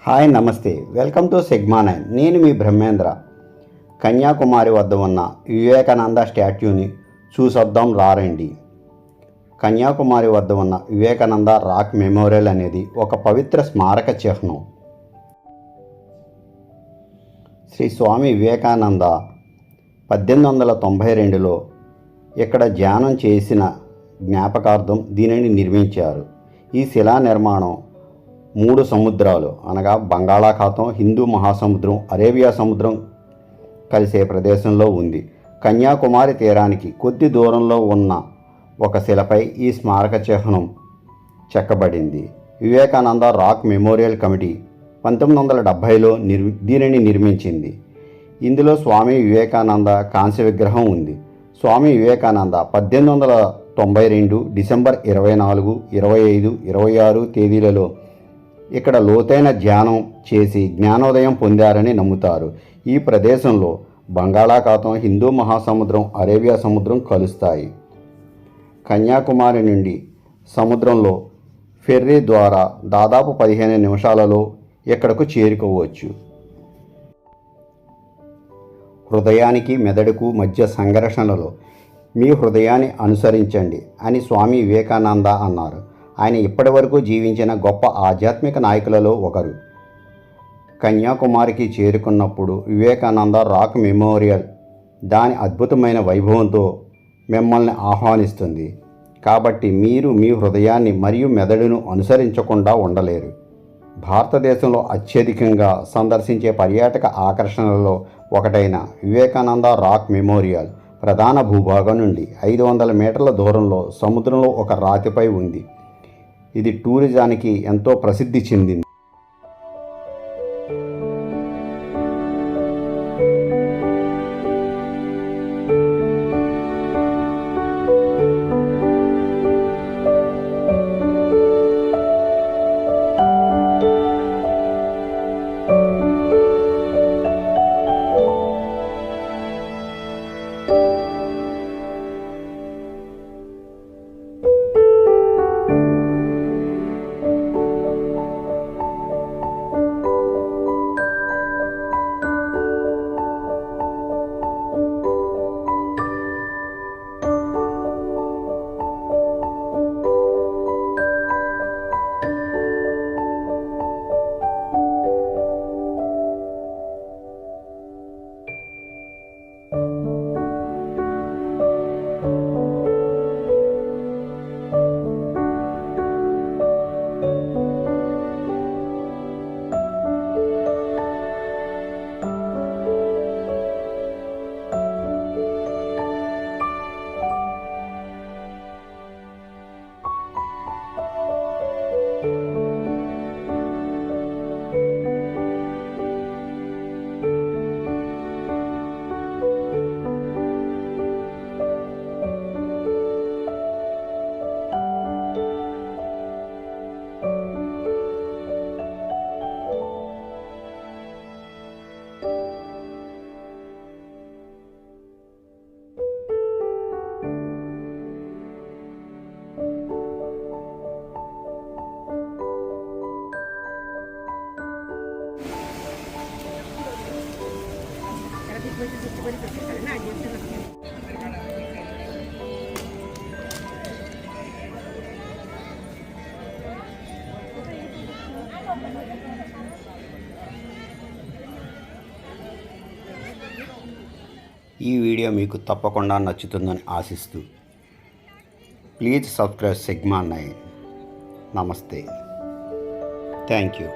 Hi నమస్తే, welcome to sigma 9. నేను మీ బ్రహ్మేంద్ర. కన్యాకుమారి వద్ద ఉన్న వివేకానంద స్టాట్యూని చూసొద్దాం రారండి. కన్యాకుమారి వద్ద ఉన్న వివేకానంద రాక్ మెమోరియల్ అనేది ఒక పవిత్ర స్మారక చిహ్నం. శ్రీ స్వామి వివేకానంద 1892లో ఇక్కడ ధ్యానం చేసిన జ్ఞాపకార్థం దీనిని నిర్మించారు. ఈ శిలా నిర్మాణం 3 సముద్రాలు అనగా బంగాళాఖాతం, హిందూ మహాసముద్రం, అరేబియా సముద్రం కలిసే ప్రదేశంలో ఉంది. కన్యాకుమారి తీరానికి కొద్ది దూరంలో ఉన్న ఒక శిలపై ఈ స్మారక చిహ్నం చెక్కబడింది. వివేకానంద రాక్ మెమోరియల్ కమిటీ 1970లో దీనిని నిర్మించింది. ఇందులో స్వామి వివేకానంద కాంస్య విగ్రహం ఉంది. స్వామి వివేకానంద 1892 డిసెంబర్ 24, 25, 26 తేదీలలో ఇక్కడ లోతైన ధ్యానం చేసి జ్ఞానోదయం పొందారని నమ్ముతారు. ఈ ప్రదేశంలో బంగాళాఖాతం, హిందూ మహాసముద్రం, అరేబియా సముద్రం కలుస్తాయి. కన్యాకుమారి నుండి సముద్రంలో ఫెర్రీ ద్వారా దాదాపు 15 నిమిషాలలో ఇక్కడకు చేరుకోవచ్చు. హృదయానికి మెదడుకు మధ్య సంఘర్షణలో మీ హృదయాన్ని అనుసరించండి అని స్వామి వివేకానంద అన్నారు. ఆయన ఇప్పటి వరకు జీవించిన గొప్ప ఆధ్యాత్మిక నాయకులలో ఒకరు. కన్యాకుమారికి చేరుకున్నప్పుడు వివేకానంద రాక్ మెమోరియల్ దాని అద్భుతమైన వైభవంతో మిమ్మల్ని ఆహ్వానిస్తుంది. కాబట్టి మీరు మీ హృదయాన్ని మరియు మెదడును అనుసరించకుండా ఉండలేరు. భారతదేశంలో అత్యధికంగా సందర్శించే పర్యాటక ఆకర్షణలలో ఒకటైన వివేకానంద రాక్ మెమోరియల్ ప్రధాన భూభాగం నుండి 500 మీటర్ల దూరంలో సముద్రంలో ఒక రాతిపై ఉంది. ఇది టూరిజానికి ఎంతో ప్రసిద్ధి చెందింది. ఈ వీడియో మీకు తప్పకుండా నచ్చుతుందని ఆశిస్తూ ప్లీజ్ సబ్స్క్రైబ్ సిగ్మా 9. నమస్తే, థ్యాంక్ యూ.